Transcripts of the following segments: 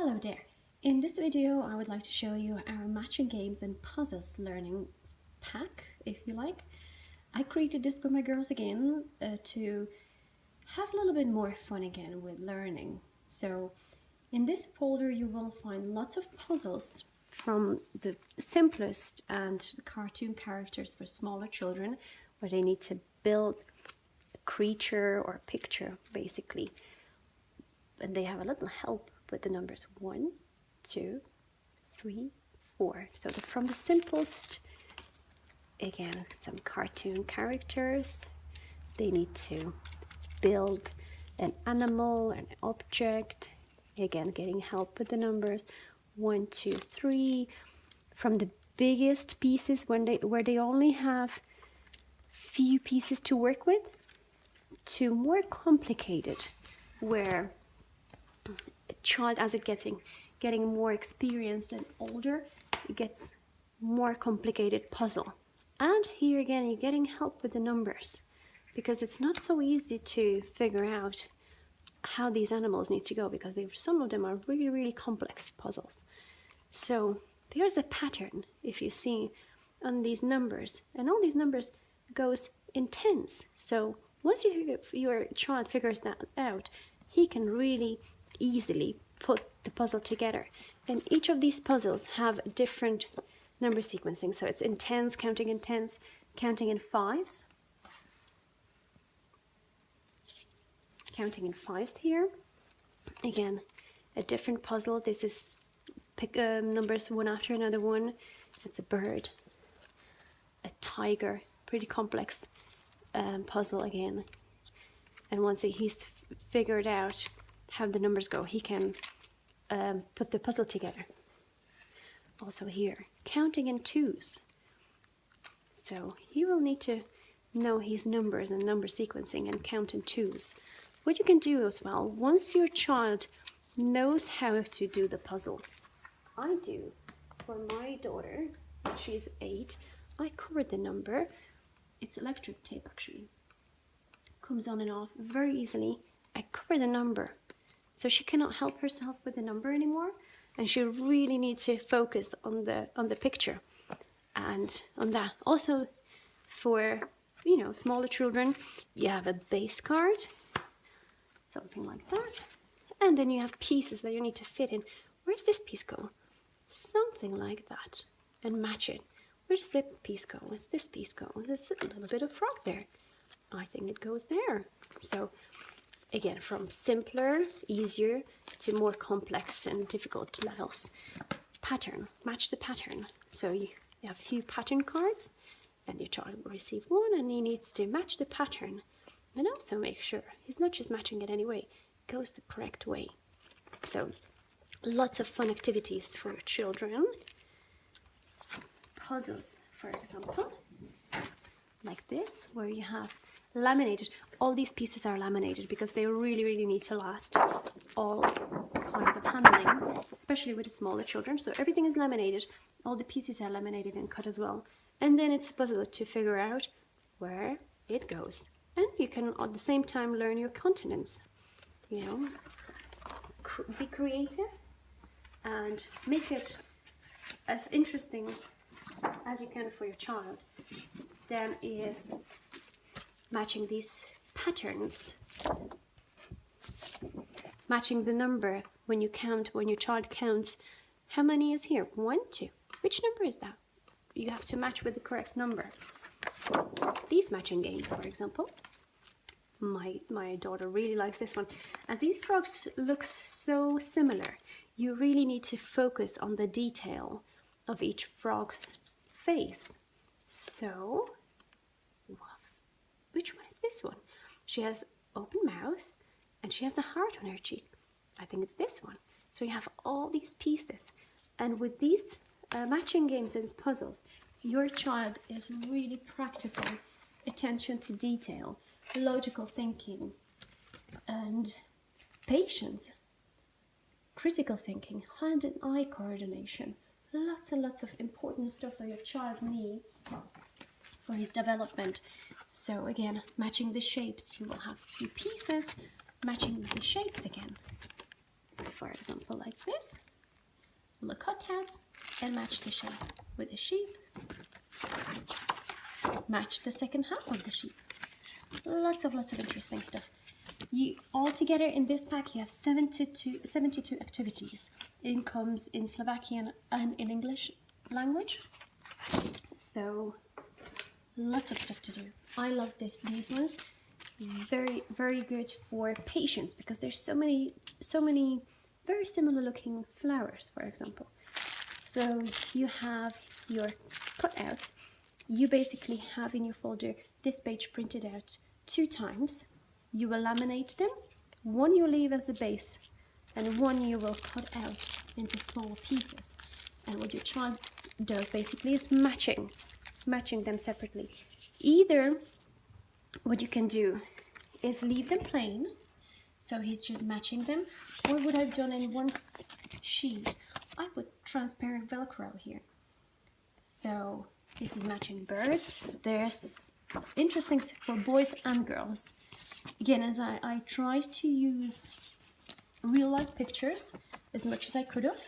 Hello there! In this video I would like to show you our matching games and puzzles learning pack, if you like. I created this for my girls again to have a little bit more fun again with learning. So in this folder you will find lots of puzzles from the simplest and cartoon characters for smaller children, where they need to build a creature or a picture basically, and they have a little help with the numbers 1, 2, 3, 4. So from the simplest, again, some cartoon characters. They need to build an animal, an object. Again, getting help with the numbers 1, 2, 3. From the biggest pieces, where they only have few pieces to work with, to more complicated, where a child, as it getting more experienced and older, it gets more complicated puzzle. And here again, you're getting help with the numbers, because it's not so easy to figure out how these animals need to go, because some of them are really complex puzzles. So there's a pattern, if you see, on these numbers, and all these numbers goes in tens. So once your child figures that out, he can really easily put the puzzle together. And each of these puzzles have different number sequencing. So it's in tens, counting in tens, counting in fives, counting in fives here. Again, a different puzzle. This is numbers one after another one. It's a bird, a tiger, pretty complex puzzle again. And once he's figured out how the numbers go, he can put the puzzle together. Also here, counting in twos. So he will need to know his numbers and number sequencing and count in twos. What you can do as well, once your child knows how to do the puzzle, I do for my daughter, she's 8, I covered the number. It's electric tape actually. Comes on and off very easily. I cover the number, so she cannot help herself with the number anymore, and she really needs to focus on the picture and on that. Also, for smaller children, you have a base card, something like that, and then you have pieces that you need to fit in. Where does this piece go? Something like that, and match it. Where does this piece go? Where's this piece go? There's a little bit of frog there. I think it goes there. So again, from simpler, easier, to more complex and difficult levels. Pattern, match the pattern. So you have a few pattern cards, and your child will receive one, and he needs to match the pattern, and also make sure he's not just matching it anyway, it goes the correct way. So lots of fun activities for children. Puzzles, for example, like this, where you have laminated. All these pieces are laminated because they really need to last all kinds of handling, especially with the smaller children. So everything is laminated, all the pieces are laminated and cut as well. And then it's a puzzle to figure out where it goes. And you can at the same time learn your continents, be creative and make it as interesting as you can for your child. Then is matching these patterns, matching the number when you count, when your child counts. How many is here? 1, 2. Which number is that? You have to match with the correct number. These matching games, for example, my daughter really likes this one. As these frogs look so similar, you really need to focus on the detail of each frog's face. So which one is this one? She has open mouth and she has a heart on her cheek. I think it's this one. So you have all these pieces, and with these matching games and puzzles, your child is really practicing attention to detail, logical thinking, and patience, critical thinking, hand and eye coordination. Lots and lots of important stuff that your child needs for his development. So again, matching the shapes, you will have a few pieces, matching the shapes again. for example, like this. The cutouts and match the shape with the sheep. Match the second half of the sheep. Lots of interesting stuff. You altogether in this pack you have 72 activities. It comes in Slovakian and in English language. So lots of stuff to do. I love these ones. Very good for patience because there's so many very similar looking flowers, for example. So you have your cutouts. You basically have in your folder this page printed out 2 times. You will laminate them. One you leave as the base and one you will cut out into small pieces. And what your child does basically is matching them separately. Either what you can do is leave them plain, so he's just matching them, or what I've done in one sheet, I put transparent Velcro here. So this is matching birds. There's interesting for boys and girls. Again, as I tried to use real life pictures as much as I could have.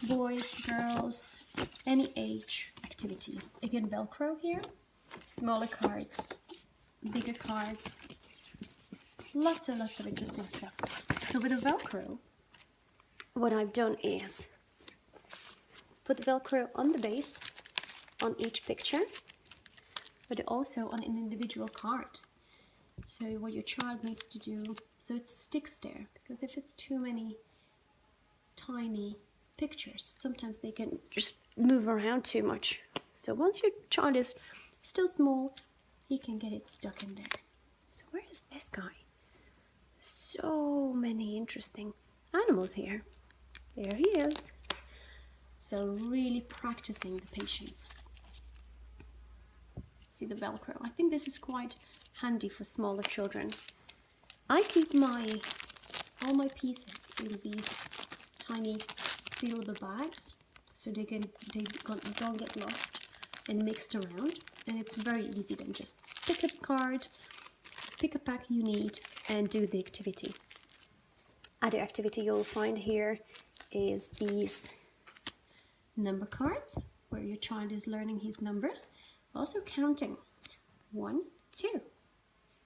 Boys, girls, any age activities. Again, Velcro here. Smaller cards, bigger cards. Lots of interesting stuff. So with the Velcro, what I've done is put the Velcro on the base, on each picture, but also on an individual card. So what your child needs to do, so it sticks there, because if it's too many tiny pictures, sometimes they can just move around too much. So once your child is still small, he can get it stuck in there. So where is this guy? So many interesting animals here. There he is. So really practicing the patience. See the Velcro. I think this is quite handy for smaller children. I keep all my pieces in these tiny sealable bags, so they don't get lost and mixed around. And it's very easy then. Just pick a card, pick a pack you need, and do the activity. Other activity you'll find here is these number cards, where your child is learning his numbers, also counting. 1, 2.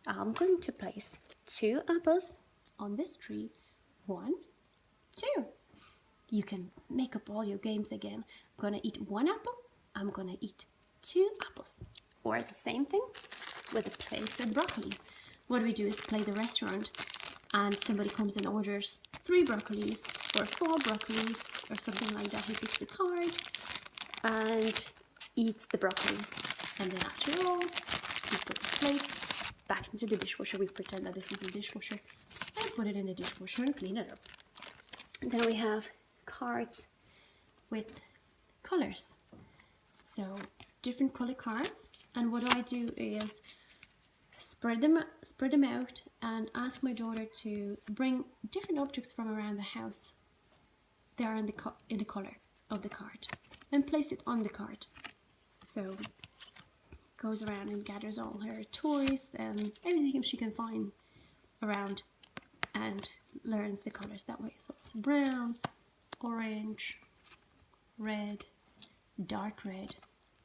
I'm going to place 2 apples on this tree. 1, 2. You can make up all your games again. I'm gonna eat 1 apple. I'm gonna eat 2 apples. Or the same thing with the plates and broccolis. What we do is play the restaurant, and somebody comes and orders 3 broccolis or 4 broccolis or something like that. He picks the card and eats the broccolis. And then after all, we put the plates back into the dishwasher. We pretend that this is a dishwasher and put it in the dishwasher and clean it up. And then we have cards with colors. So different color cards. And what I do is spread them out and ask my daughter to bring different objects from around the house. They are in the color of the card, and place it on the card. So goes around and gathers all her toys and everything she can find around, and learns the colors that way as well. So brown, orange, red, dark red,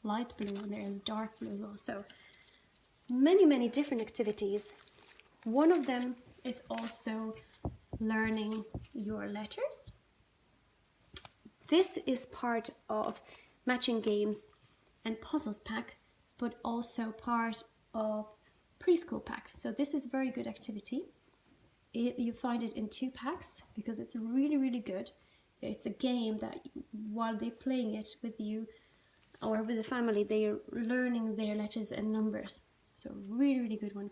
light blue, and there's dark blue as well. So many different activities. One of them is also learning your letters. This is part of matching games and puzzles pack, but also part of preschool pack. So this is a very good activity. You find it in 2 packs because it's really good. It's a game that while they're playing it with you or with the family, they are learning their letters and numbers. So really good one.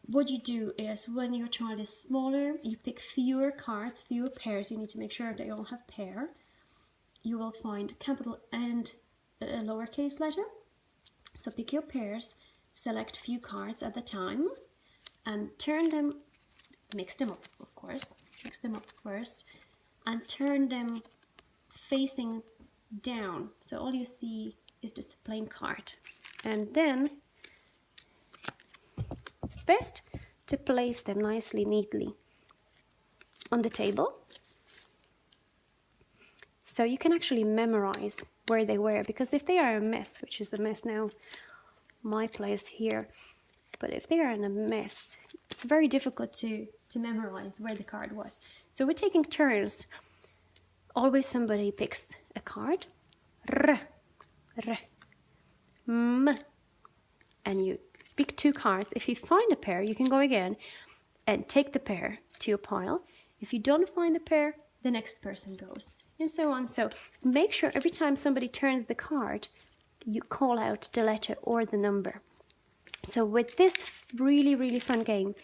What you do is when your child is smaller, you pick fewer cards, fewer pairs. You need to make sure they all have pair. You will find capital and a lowercase letter. So pick your pairs, select few cards at a time, and turn them, mix them up, of course. Mix them up first, and turn them facing down. So all you see is just a plain card. And then it's best to place them nicely, neatly on the table. So you can actually memorize where they were, because if they are a mess, which is a mess now, my place here, but if they are in a mess, it's very difficult to memorize where the card was. So we're taking turns. Always somebody picks a card, R, R, M, and you pick 2 cards. If you find a pair, you can go again and take the pair to your pile. If you don't find the pair, the next person goes, and so on. So make sure every time somebody turns the card, you call out the letter or the number. So with this really, really fun game,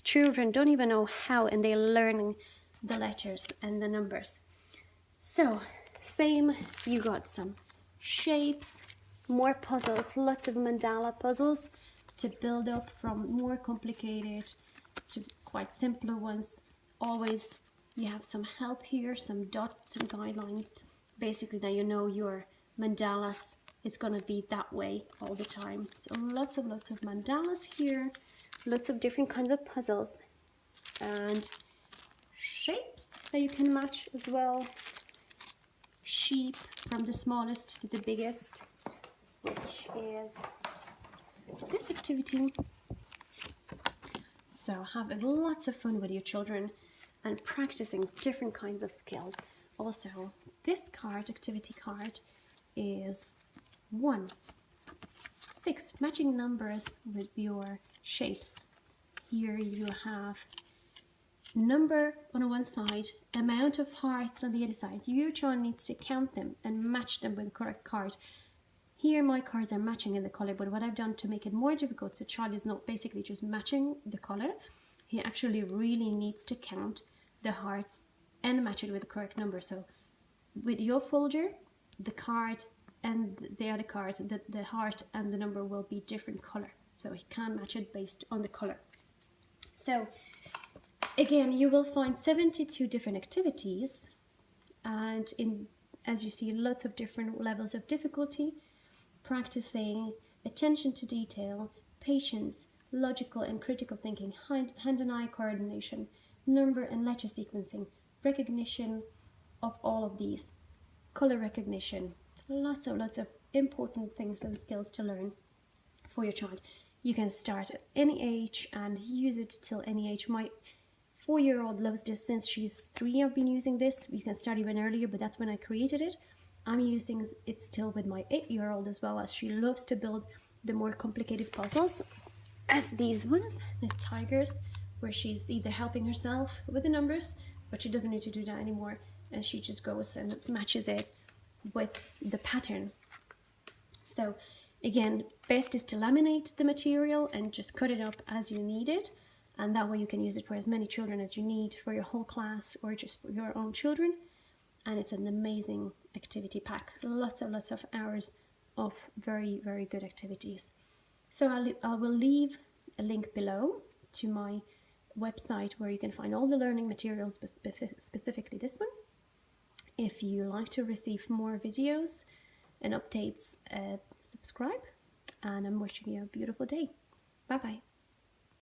children don't even know how, and they're learning the letters and the numbers. So same, you got some shapes, more puzzles, lots of mandala puzzles to build up from more complicated to quite simpler ones. Always you have some help here, some dots and guidelines. Basically now you know your mandalas, it's going to be that way all the time. So lots of mandalas here, lots of different kinds of puzzles and shapes that you can match as well. Sheep from the smallest to the biggest, which is this activity. So having lots of fun with your children and practicing different kinds of skills. Also, this card, activity card, is 1, 6, matching numbers with your shapes. Here you have number on one side, amount of hearts on the other side. Your child needs to count them and match them with the correct card. Here my cards are matching in the color, but what I've done to make it more difficult, so child is not basically just matching the color, he actually really needs to count the hearts and match it with the correct number. So with your folder, the card and the other card, the heart and the number will be different color, so he can match it based on the color. So again, you will find 72 different activities, and as you see, lots of different levels of difficulty, practicing attention to detail, patience, logical and critical thinking, hand and eye coordination, number and letter sequencing, recognition of all of these, color recognition, lots of important things and skills to learn for your child. You can start at any age and use it till any age. My 4-year-old loves this since she's 3. I've been using this. You can start even earlier, but that's when I created it. I'm using it still with my 8-year-old as well, as she loves to build the more complicated puzzles, as these ones, the tigers, where she's either helping herself with the numbers, but she doesn't need to do that anymore, and she just goes and matches it with the pattern. So again, best is to laminate the material and just cut it up as you need it, and that way you can use it for as many children as you need, for your whole class or just for your own children. And it's an amazing activity pack, lots of hours of very, very good activities. So I will leave a link below to my website where you can find all the learning materials, specifically this one. If you like to receive more videos and updates, subscribe, and I'm wishing you a beautiful day. Bye bye.